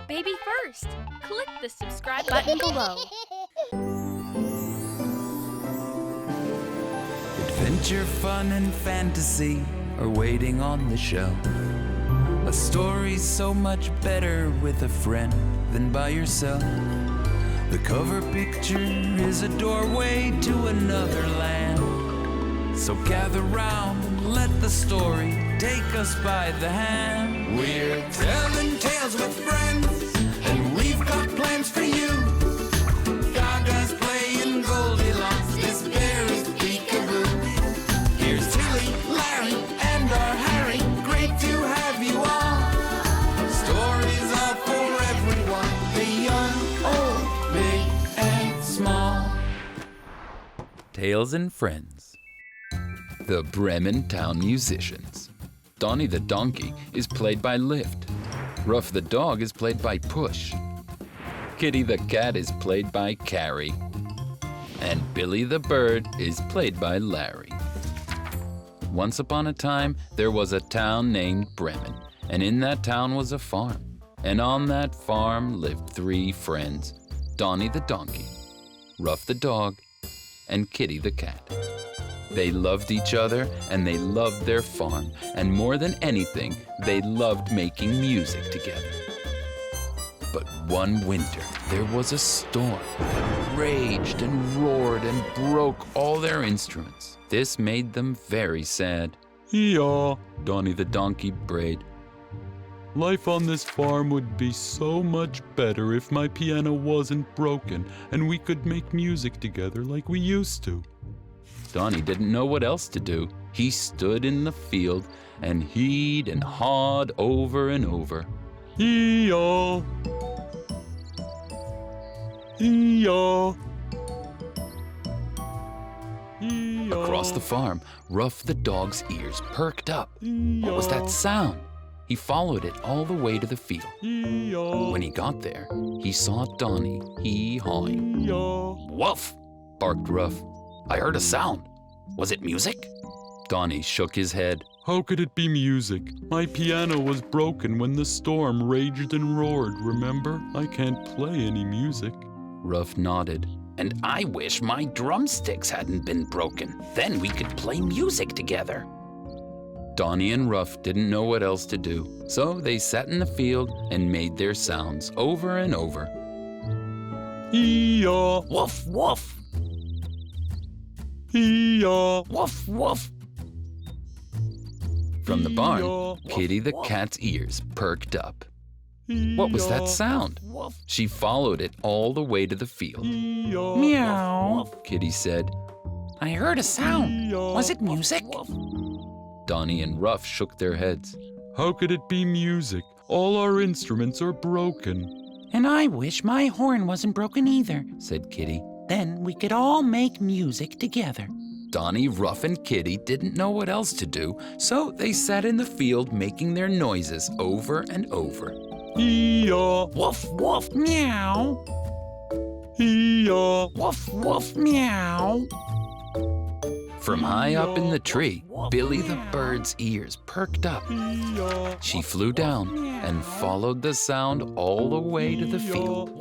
Baby First. Click the subscribe button below. Adventure, fun, and fantasy are waiting on the shelf. A story's so much better with a friend than by yourself. The cover picture is a doorway to another land. So gather round and let the story take us by the hand. We're telling tales with friends, and we've got plans for you. Gaga's playing Goldilocks, this bear is peekaboo. Here's Tilly, Larry, and our Harry, great to have you all. Stories are for everyone, the young, old, big, and small. Tales and Friends. The Bremen Town Musicians. Donnie the donkey is played by Lift. Ruff the dog is played by Push. Kitty the cat is played by Carrie. And Billy the bird is played by Larry. Once upon a time, there was a town named Bremen, and in that town was a farm. And on that farm lived 3 friends, Donnie the donkey, Ruff the dog, and Kitty the cat. They loved each other and they loved their farm, and more than anything, they loved making music together. But one winter, there was a storm that raged and roared and broke all their instruments. This made them very sad. Yeah, Donnie the donkey brayed. Life on this farm would be so much better if my piano wasn't broken and we could make music together like we used to. Donnie didn't know what else to do. He stood in the field and he'd and hawed over and over. Ee-yaw! Ee-yaw! Ee-yaw! Across the farm, Ruff the dog's ears perked up. What was that sound? He followed it all the way to the field. Ee-yaw! When he got there, he saw Donnie hee-hawing. Ee-yaw! Woof! Barked Ruff. I heard a sound. Was it music? Donnie shook his head. How could it be music? My piano was broken when the storm raged and roared, remember? I can't play any music. Ruff nodded. And I wish my drumsticks hadn't been broken. Then we could play music together. Donnie and Ruff didn't know what else to do, so they sat in the field and made their sounds over and over. Ee-yaw! Woof, woof! Ee-yaw! Woof, woof! From the barn, Kitty the cat's ears perked up. What was that sound? She followed it all the way to the field. Meow, Kitty said. I heard a sound. Was it music? Donnie and Ruff shook their heads. How could it be music? All our instruments are broken. And I wish my horn wasn't broken either, said Kitty. Then we could all make music together. Donnie, Ruff, and Kitty didn't know what else to do, so they sat in the field making their noises over and over. Ee-yaw! Woof, woof, Meow. Ee-yaw! woof, woof. Meow. From high up in the tree, Billy the bird's ears perked up. Ee-yaw! She flew down and followed the sound all the way to the field.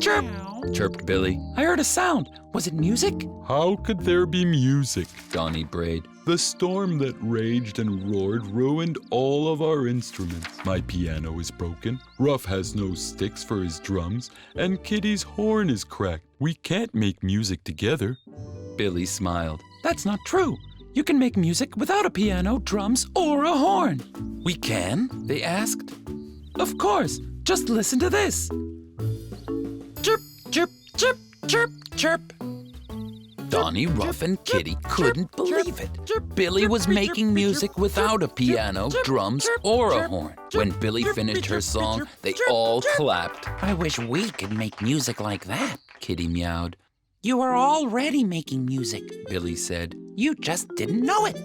Chirp, Chirped Billy. I heard a sound. Was it music? How could there be music? Donnie brayed. The storm that raged and roared ruined all of our instruments. My piano is broken, Ruff has no sticks for his drums, and Kitty's horn is cracked. We can't make music together. Billy smiled. That's not true. You can make music without a piano, drums, or a horn. We can? They asked. Of course. Just listen to this. Chirp, chirp, chirp, chirp, chirp. Donnie, Ruff, and Kitty couldn't believe it. Billy was making music without a piano, drums, or a horn. When Billy finished her song, they all clapped. I wish we could make music like that, Kitty meowed. You are already making music, Billy said. You just didn't know it.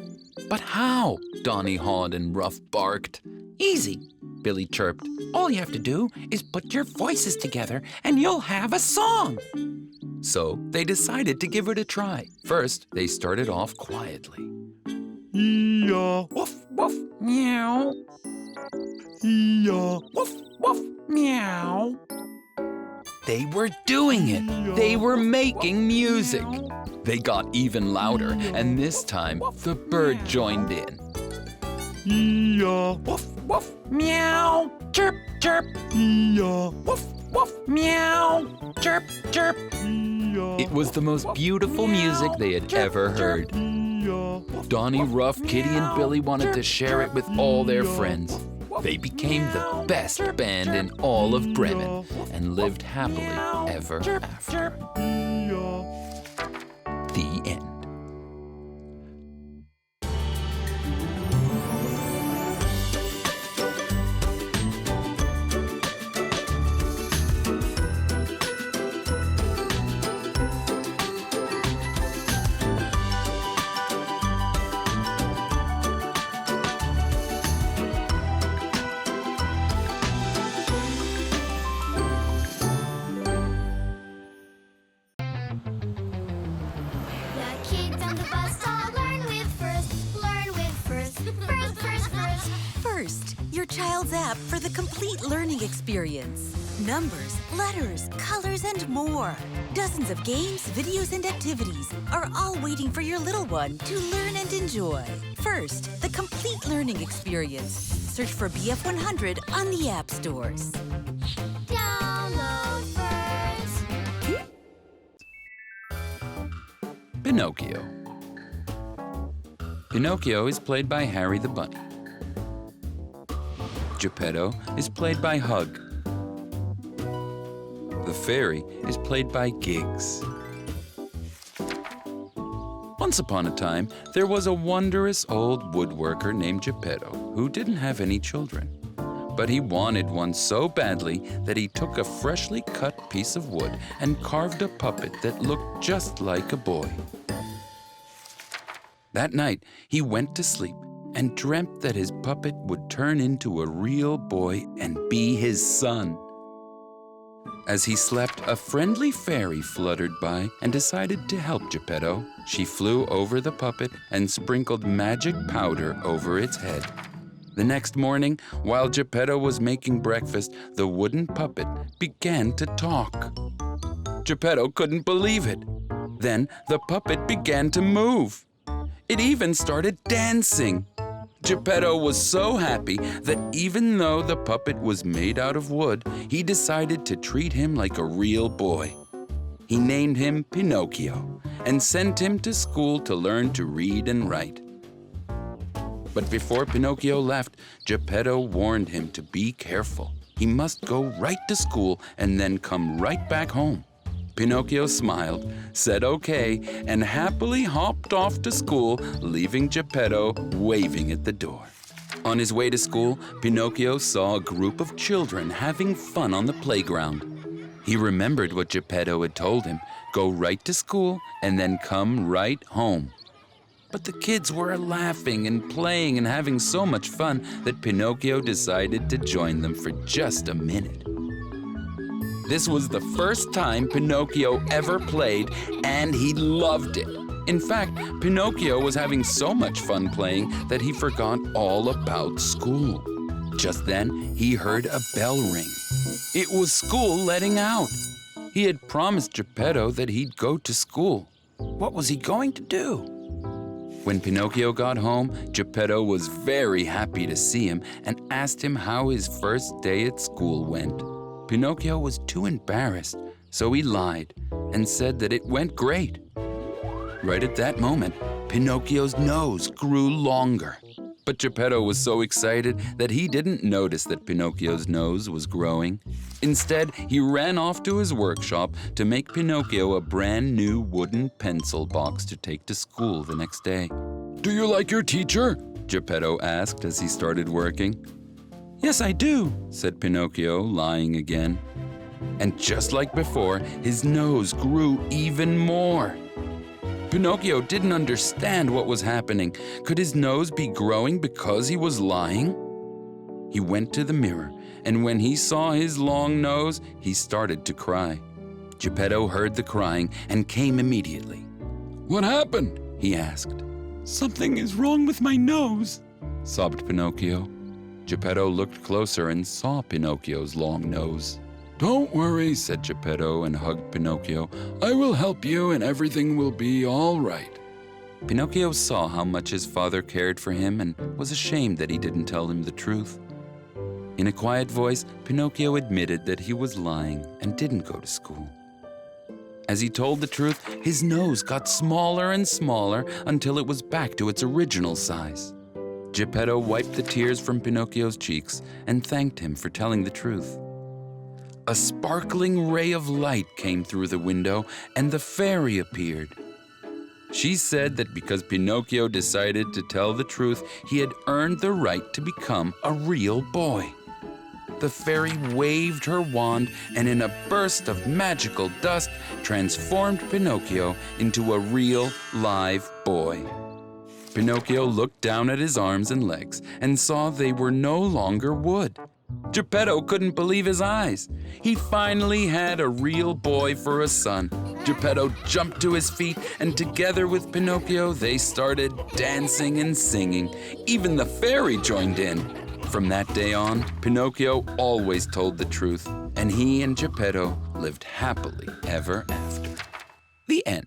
But how? Donnie hawed and Ruff barked. Easy, Billy chirped. All you have to do is put your voices together and you'll have a song. So they decided to give it a try. First, they started off quietly. Ee-yaw! Woof, woof, meow. Ee-yaw! Woof, woof, Meow. They were doing it. They were making music. They got even louder, and this time the bird joined in. Yeah. Woof, woof. Meow. Chirp, chirp. Yeah. Woof, woof. Meow. Chirp, chirp. It was the most beautiful music they had ever heard. Donnie, Ruff, Kitty, and Billy wanted to share it with all their friends. They became the best band in all of Bremen and lived happily ever after. The end. Your child's app for the complete learning experience. Numbers, letters, colors, and more. Dozens of games, videos, and activities are all waiting for your little one to learn and enjoy. First, the complete learning experience. Search for BF100 on the app stores. Download first. Pinocchio. Pinocchio is played by Harry the Bunny. Geppetto is played by Hug. The fairy is played by Giggs. Once upon a time, there was a wondrous old woodworker named Geppetto who didn't have any children. But he wanted one so badly that he took a freshly cut piece of wood and carved a puppet that looked just like a boy. That night, he went to sleep and dreamt that his puppet would turn into a real boy and be his son. As he slept, a friendly fairy fluttered by and decided to help Geppetto. She flew over the puppet and sprinkled magic powder over its head. The next morning, while Geppetto was making breakfast, the wooden puppet began to talk. Geppetto couldn't believe it. Then the puppet began to move. It even started dancing. Geppetto was so happy that even though the puppet was made out of wood, he decided to treat him like a real boy. He named him Pinocchio and sent him to school to learn to read and write. But before Pinocchio left, Geppetto warned him to be careful. He must go right to school and then come right back home. Pinocchio smiled, said okay, and happily hopped off to school, leaving Geppetto waving at the door. On his way to school, Pinocchio saw a group of children having fun on the playground. He remembered what Geppetto had told him, go right to school and then come right home. But the kids were laughing and playing and having so much fun that Pinocchio decided to join them for just a minute. This was the first time Pinocchio ever played, and he loved it. In fact, Pinocchio was having so much fun playing that he forgot all about school. Just then, he heard a bell ring. It was school letting out. He had promised Geppetto that he'd go to school. What was he going to do? When Pinocchio got home, Geppetto was very happy to see him and asked him how his first day at school went. Pinocchio was too embarrassed, so he lied and said that it went great. Right at that moment, Pinocchio's nose grew longer. But Geppetto was so excited that he didn't notice that Pinocchio's nose was growing. Instead, he ran off to his workshop to make Pinocchio a brand new wooden pencil box to take to school the next day. Do you like your teacher? Geppetto asked as he started working. Yes, I do, said Pinocchio, lying again. And just like before, his nose grew even more. Pinocchio didn't understand what was happening. Could his nose be growing because he was lying? He went to the mirror, and when he saw his long nose, he started to cry. Geppetto heard the crying and came immediately. What happened? He asked. Something is wrong with my nose, sobbed Pinocchio. Geppetto looked closer and saw Pinocchio's long nose. "Don't worry," said Geppetto and hugged Pinocchio. "I will help you and everything will be all right." Pinocchio saw how much his father cared for him and was ashamed that he didn't tell him the truth. In a quiet voice, Pinocchio admitted that he was lying and didn't go to school. As he told the truth, his nose got smaller and smaller until it was back to its original size. Geppetto wiped the tears from Pinocchio's cheeks and thanked him for telling the truth. A sparkling ray of light came through the window and the fairy appeared. She said that because Pinocchio decided to tell the truth, he had earned the right to become a real boy. The fairy waved her wand and in a burst of magical dust transformed Pinocchio into a real live boy. Pinocchio looked down at his arms and legs and saw they were no longer wood. Geppetto couldn't believe his eyes. He finally had a real boy for a son. Geppetto jumped to his feet, and together with Pinocchio, they started dancing and singing. Even the fairy joined in. From that day on, Pinocchio always told the truth, and he and Geppetto lived happily ever after. The end.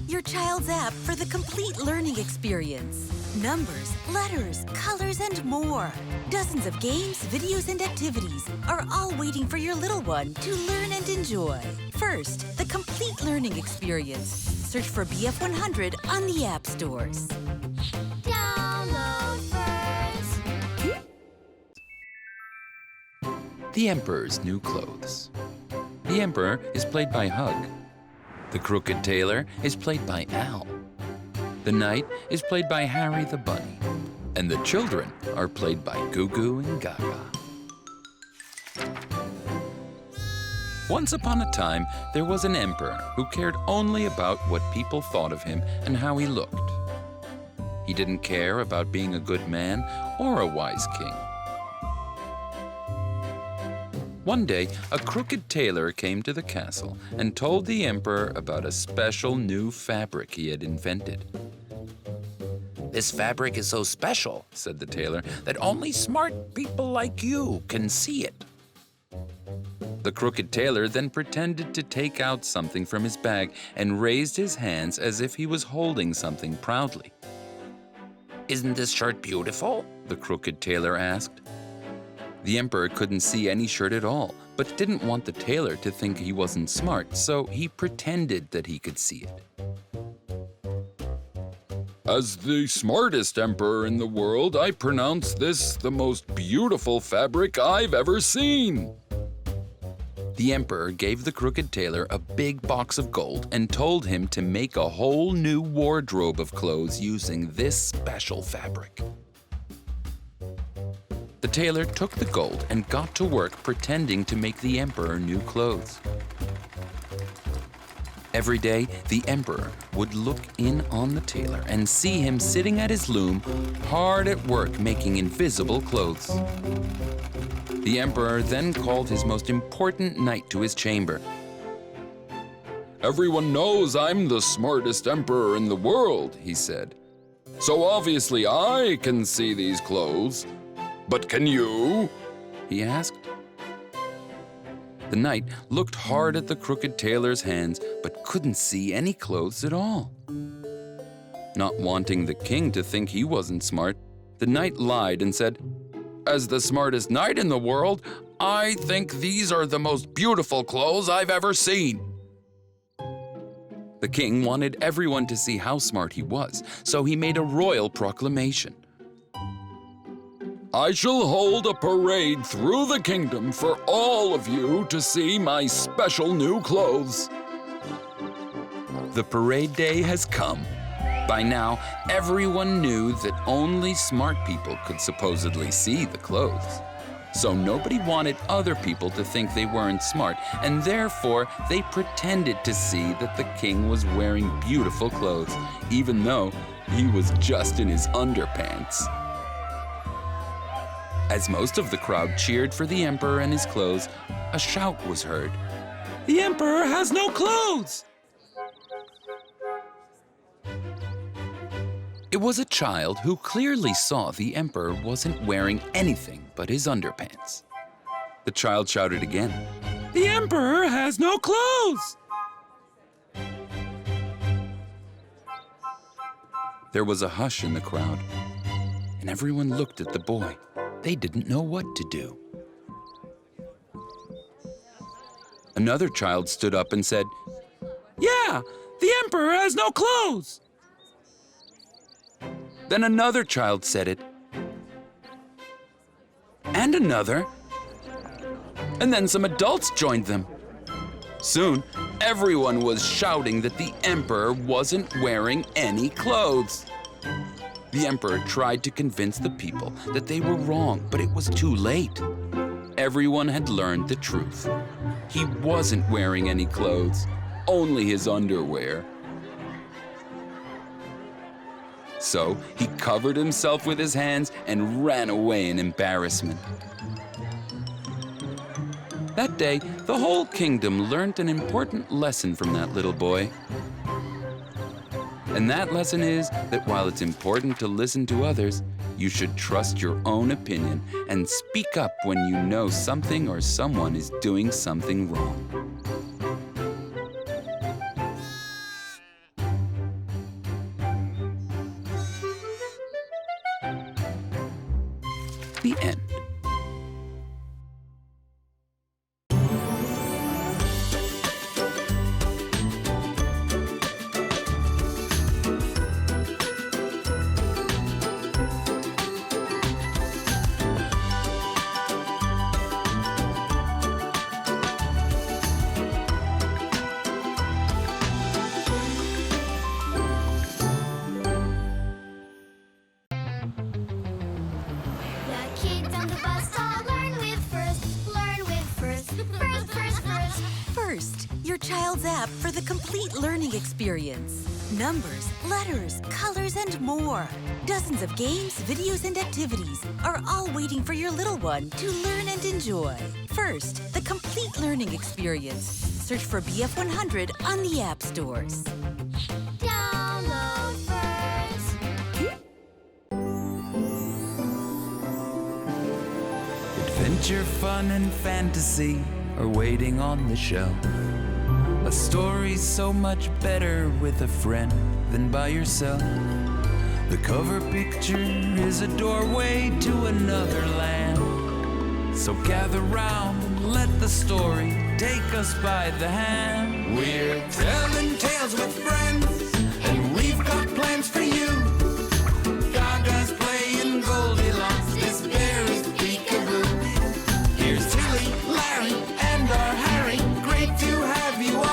Your child's app for the complete learning experience. Numbers, letters, colors, and more. Dozens of games, videos, and activities are all waiting for your little one to learn and enjoy. First, the complete learning experience. Search for BF100 on the app stores. Download first. The Emperor's New Clothes. The Emperor is played by Hug. The Crooked Tailor is played by Al. The Knight is played by Harry the Bunny. And the children are played by Goo Goo and Gaga. Once upon a time, there was an emperor who cared only about what people thought of him and how he looked. He didn't care about being a good man or a wise king. One day, a crooked tailor came to the castle and told the emperor about a special new fabric he had invented. "This fabric is so special," said the tailor, "that only smart people like you can see it." The crooked tailor then pretended to take out something from his bag and raised his hands as if he was holding something proudly. "Isn't this shirt beautiful?" the crooked tailor asked. The emperor couldn't see any shirt at all, but didn't want the tailor to think he wasn't smart, so he pretended that he could see it. "As the smartest emperor in the world, I pronounce this the most beautiful fabric I've ever seen." The emperor gave the crooked tailor a big box of gold and told him to make a whole new wardrobe of clothes using this special fabric. The tailor took the gold and got to work pretending to make the emperor new clothes. Every day, the emperor would look in on the tailor and see him sitting at his loom, hard at work making invisible clothes. The emperor then called his most important knight to his chamber. "Everyone knows I'm the smartest emperor in the world," he said. "So obviously I can see these clothes. But can you?" he asked. The knight looked hard at the crooked tailor's hands, but couldn't see any clothes at all. Not wanting the king to think he wasn't smart, the knight lied and said, "As the smartest knight in the world, I think these are the most beautiful clothes I've ever seen." The king wanted everyone to see how smart he was, so he made a royal proclamation. "I shall hold a parade through the kingdom for all of you to see my special new clothes." The parade day has come. By now, everyone knew that only smart people could supposedly see the clothes. So nobody wanted other people to think they weren't smart, and therefore they pretended to see that the king was wearing beautiful clothes, even though he was just in his underpants. As most of the crowd cheered for the emperor and his clothes, a shout was heard. The emperor has no clothes! It was a child who clearly saw the emperor wasn't wearing anything but his underpants. The child shouted again, The emperor has no clothes! There was a hush in the crowd, and everyone looked at the boy. They didn't know what to do. Another child stood up and said, Yeah, the emperor has no clothes! Then another child said it. And another. And then some adults joined them. Soon, everyone was shouting that the emperor wasn't wearing any clothes. The emperor tried to convince the people that they were wrong, but it was too late. Everyone had learned the truth. He wasn't wearing any clothes, only his underwear. So he covered himself with his hands and ran away in embarrassment. That day, the whole kingdom learned an important lesson from that little boy. And that lesson is that while it's important to listen to others, you should trust your own opinion and speak up when you know something or someone is doing something wrong. The end. Your child's app for the complete learning experience. Numbers, letters, colors, and more. Dozens of games, videos, and activities are all waiting for your little one to learn and enjoy. First, the complete learning experience. Search for BF100 on the app stores. Download first. Adventure, fun, and fantasy are waiting on the shelf. A story's so much better with a friend than by yourself. The cover picture is a doorway to another land. So gather round and let the story take us by the hand. We're telling tales with friends, and we've got plans for you. Gaga's playing Goldilocks, this bear is peekaboo. Here's Tilly, Larry, and our Harry. Great to have you all.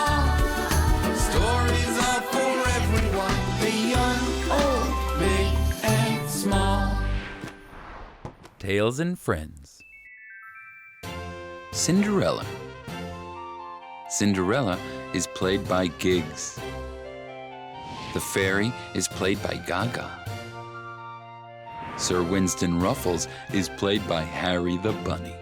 Stories are for everyone, the young, old, big, and small. Tales and Friends. Cinderella. Cinderella is played by Giggs. The fairy is played by Gaga. Sir Winston Ruffles is played by Harry the Bunny.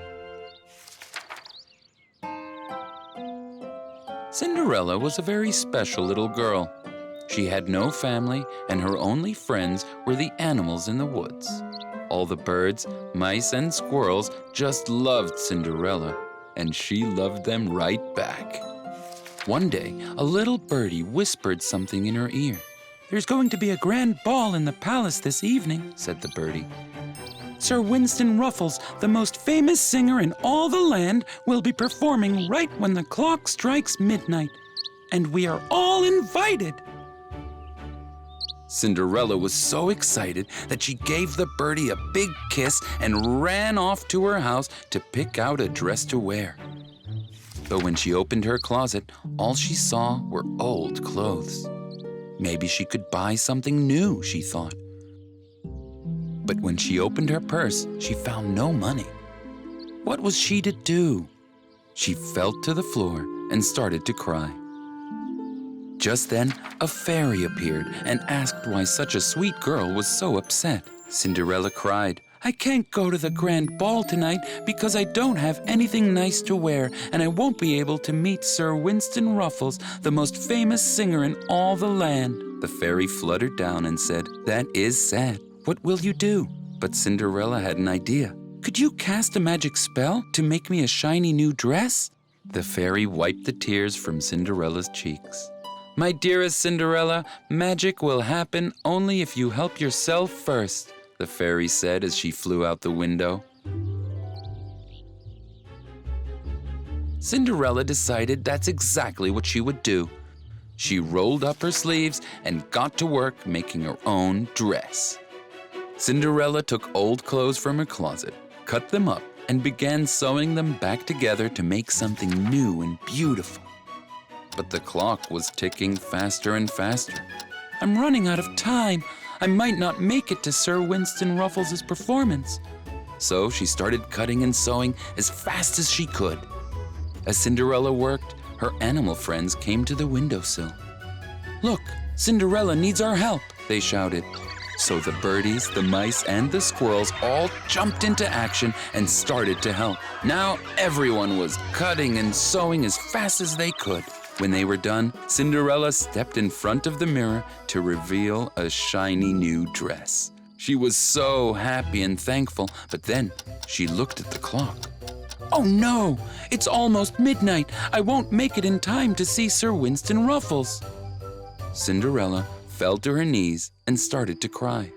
Cinderella was a very special little girl. She had no family, and her only friends were the animals in the woods. All the birds, mice, and squirrels just loved Cinderella, and she loved them right back. One day, a little birdie whispered something in her ear. "There's going to be a grand ball in the palace this evening," said the birdie. "Sir Winston Ruffles, the most famous singer in all the land, will be performing right when the clock strikes midnight, and we are all invited." Cinderella was so excited that she gave the birdie a big kiss and ran off to her house to pick out a dress to wear. But when she opened her closet, all she saw were old clothes. Maybe she could buy something new, she thought. But when she opened her purse, she found no money. What was she to do? She fell to the floor and started to cry. Just then, a fairy appeared and asked why such a sweet girl was so upset. Cinderella cried, "I can't go to the grand ball tonight because I don't have anything nice to wear, and I won't be able to meet Sir Winston Ruffles, the most famous singer in all the land." The fairy fluttered down and said, "That is sad. What will you do?" But Cinderella had an idea. "Could you cast a magic spell to make me a shiny new dress?" The fairy wiped the tears from Cinderella's cheeks. "My dearest Cinderella, magic will happen only if you help yourself first," the fairy said as she flew out the window. Cinderella decided that's exactly what she would do. She rolled up her sleeves and got to work making her own dress. Cinderella took old clothes from her closet, cut them up, and began sewing them back together to make something new and beautiful. But the clock was ticking faster and faster. "I'm running out of time. I might not make it to Sir Winston Ruffles' performance." So she started cutting and sewing as fast as she could. As Cinderella worked, her animal friends came to the windowsill. "Look, Cinderella needs our help," they shouted. So the birdies, the mice, and the squirrels all jumped into action and started to help. Now everyone was cutting and sewing as fast as they could. When they were done, Cinderella stepped in front of the mirror to reveal a shiny new dress. She was so happy and thankful, but then she looked at the clock. "Oh no, it's almost midnight. I won't make it in time to see Sir Winston Ruffles." Cinderella fell to her knees and started to cry.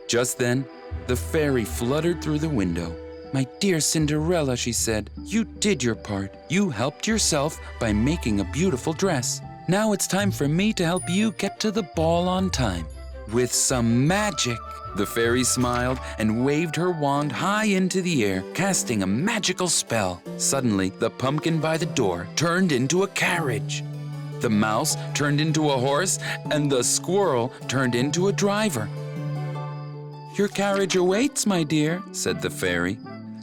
Just then, the fairy fluttered through the window. "My dear Cinderella," she said, "you did your part. You helped yourself by making a beautiful dress. Now it's time for me to help you get to the ball on time. With some magic." The fairy smiled and waved her wand high into the air, casting a magical spell. Suddenly, the pumpkin by the door turned into a carriage. The mouse turned into a horse, and the squirrel turned into a driver. "Your carriage awaits, my dear," said the fairy.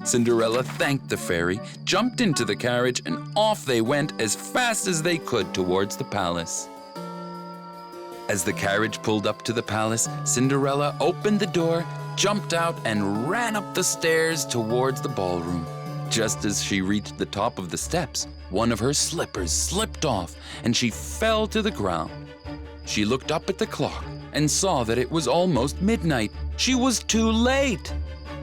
Cinderella thanked the fairy, jumped into the carriage, and off they went as fast as they could towards the palace. As the carriage pulled up to the palace, Cinderella opened the door, jumped out, and ran up the stairs towards the ballroom. Just as she reached the top of the steps, one of her slippers slipped off, and she fell to the ground. She looked up at the clock and saw that it was almost midnight. She was too late.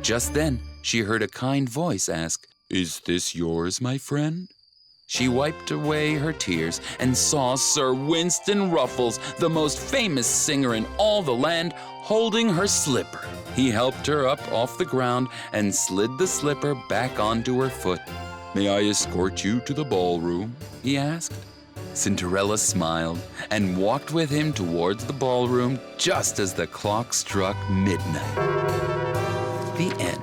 Just then, she heard a kind voice ask, "Is this yours, my friend?" She wiped away her tears and saw Sir Winston Ruffles, the most famous singer in all the land, holding her slipper. He helped her up off the ground and slid the slipper back onto her foot. "May I escort you to the ballroom?" he asked. Cinderella smiled and walked with him towards the ballroom just as the clock struck midnight. The end.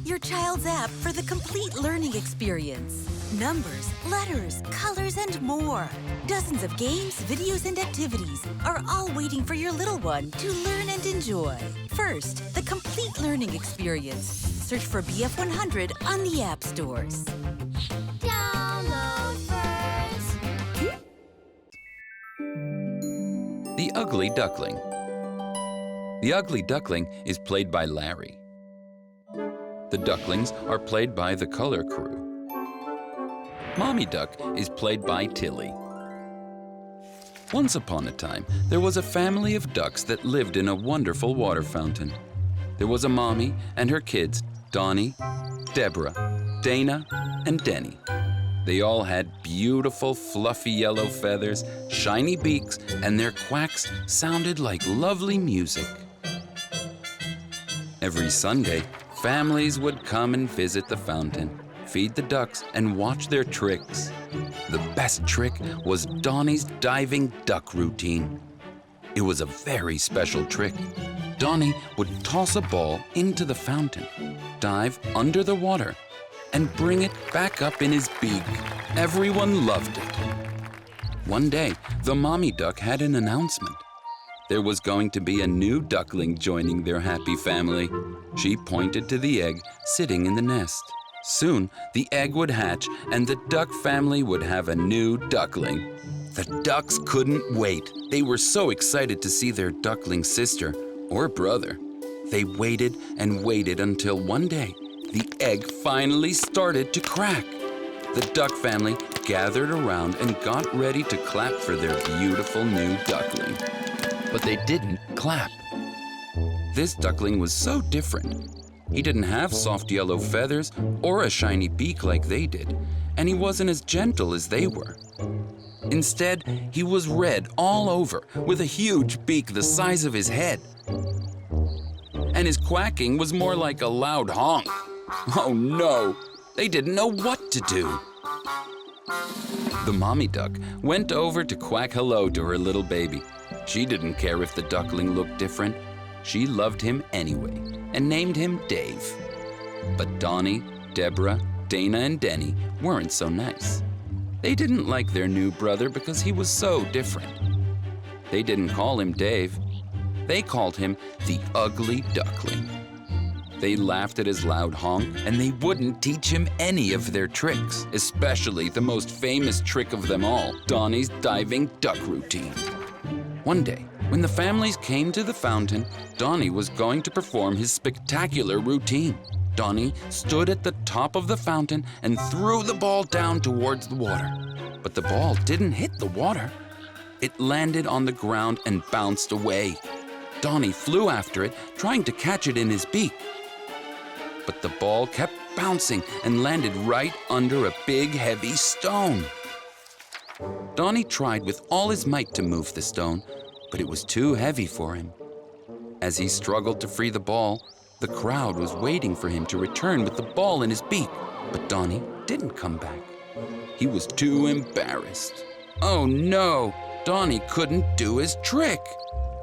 Your child's app for the complete learning experience. Numbers, letters, colors, and more. Dozens of games, videos, and activities are all waiting for your little one to learn and enjoy. First, the complete learning experience. Search for BF100 on the app stores. Download first. The Ugly Duckling. The Ugly Duckling is played by Larry. The ducklings are played by the color crew. Mommy Duck is played by Tilly. Once upon a time, there was a family of ducks that lived in a wonderful water fountain. There was a mommy and her kids, Donnie, Deborah, Dana, and Denny. They all had beautiful, fluffy yellow feathers, shiny beaks, and their quacks sounded like lovely music. Every Sunday, families would come and visit the fountain, feed the ducks, and watch their tricks. The best trick was Donnie's diving duck routine. It was a very special trick. Donnie would toss a ball into the fountain, dive under the water, and bring it back up in his beak. Everyone loved it. One day, the mommy duck had an announcement. There was going to be a new duckling joining their happy family. She pointed to the egg sitting in the nest. Soon, the egg would hatch and the duck family would have a new duckling. The ducks couldn't wait. They were so excited to see their duckling sister or brother. They waited and waited until one day, the egg finally started to crack. The duck family gathered around and got ready to clap for their beautiful new duckling. But they didn't clap. This duckling was so different. He didn't have soft yellow feathers or a shiny beak like they did, and he wasn't as gentle as they were. Instead, he was red all over, with a huge beak the size of his head. And his quacking was more like a loud honk. Oh no, they didn't know what to do. The mommy duck went over to quack hello to her little baby. She didn't care if the duckling looked different. She loved him anyway and named him Dave. But Donnie, Deborah, Dana, and Denny weren't so nice. They didn't like their new brother because he was so different. They didn't call him Dave. They called him the Ugly Duckling. They laughed at his loud honk, and they wouldn't teach him any of their tricks, especially the most famous trick of them all, Donnie's diving duck routine. One day, when the families came to the fountain, Donnie was going to perform his spectacular routine. Donnie stood at the top of the fountain and threw the ball down towards the water. But the ball didn't hit the water. It landed on the ground and bounced away. Donnie flew after it, trying to catch it in his beak. But the ball kept bouncing and landed right under a big, heavy stone. Donnie tried with all his might to move the stone, but it was too heavy for him. As he struggled to free the ball, the crowd was waiting for him to return with the ball in his beak, but Donnie didn't come back. He was too embarrassed. Oh no, Donnie couldn't do his trick.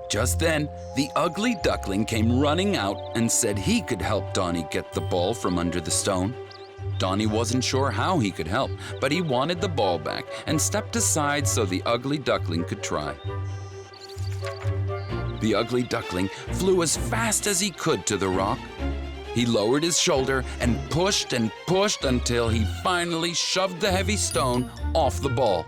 Just then, the Ugly Duckling came running out and said he could help Donnie get the ball from under the stone. Donnie wasn't sure how he could help, but he wanted the ball back and stepped aside so the Ugly Duckling could try. The Ugly Duckling flew as fast as he could to the rock. He lowered his shoulder and pushed until he finally shoved the heavy stone off the ball.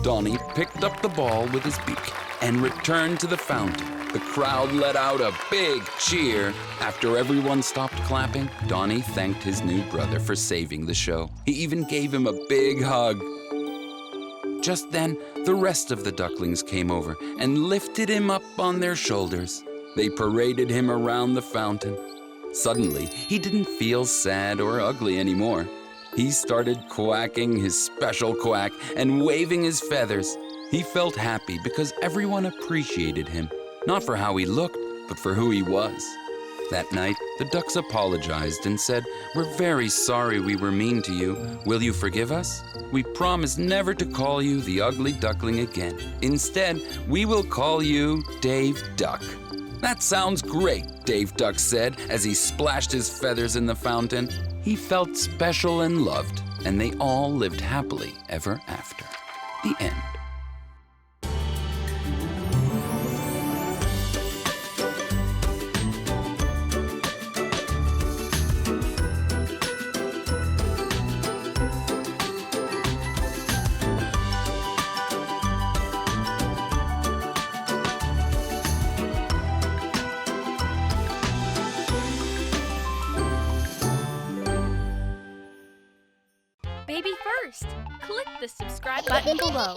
Donnie picked up the ball with his beak and returned to the fountain. The crowd let out a big cheer. After everyone stopped clapping, Donnie thanked his new brother for saving the show. He even gave him a big hug. Just then, the rest of the ducklings came over and lifted him up on their shoulders. They paraded him around the fountain. Suddenly, he didn't feel sad or ugly anymore. He started quacking his special quack and waving his feathers. He felt happy because everyone appreciated him, not for how he looked, but for who he was. That night, the ducks apologized and said, "We're very sorry we were mean to you. Will you forgive us? We promise never to call you the Ugly Duckling again. Instead, we will call you Dave Duck." "That sounds great," Dave Duck said as he splashed his feathers in the fountain. He felt special and loved, and they all lived happily ever after. The end. Baby First! Click the subscribe button below.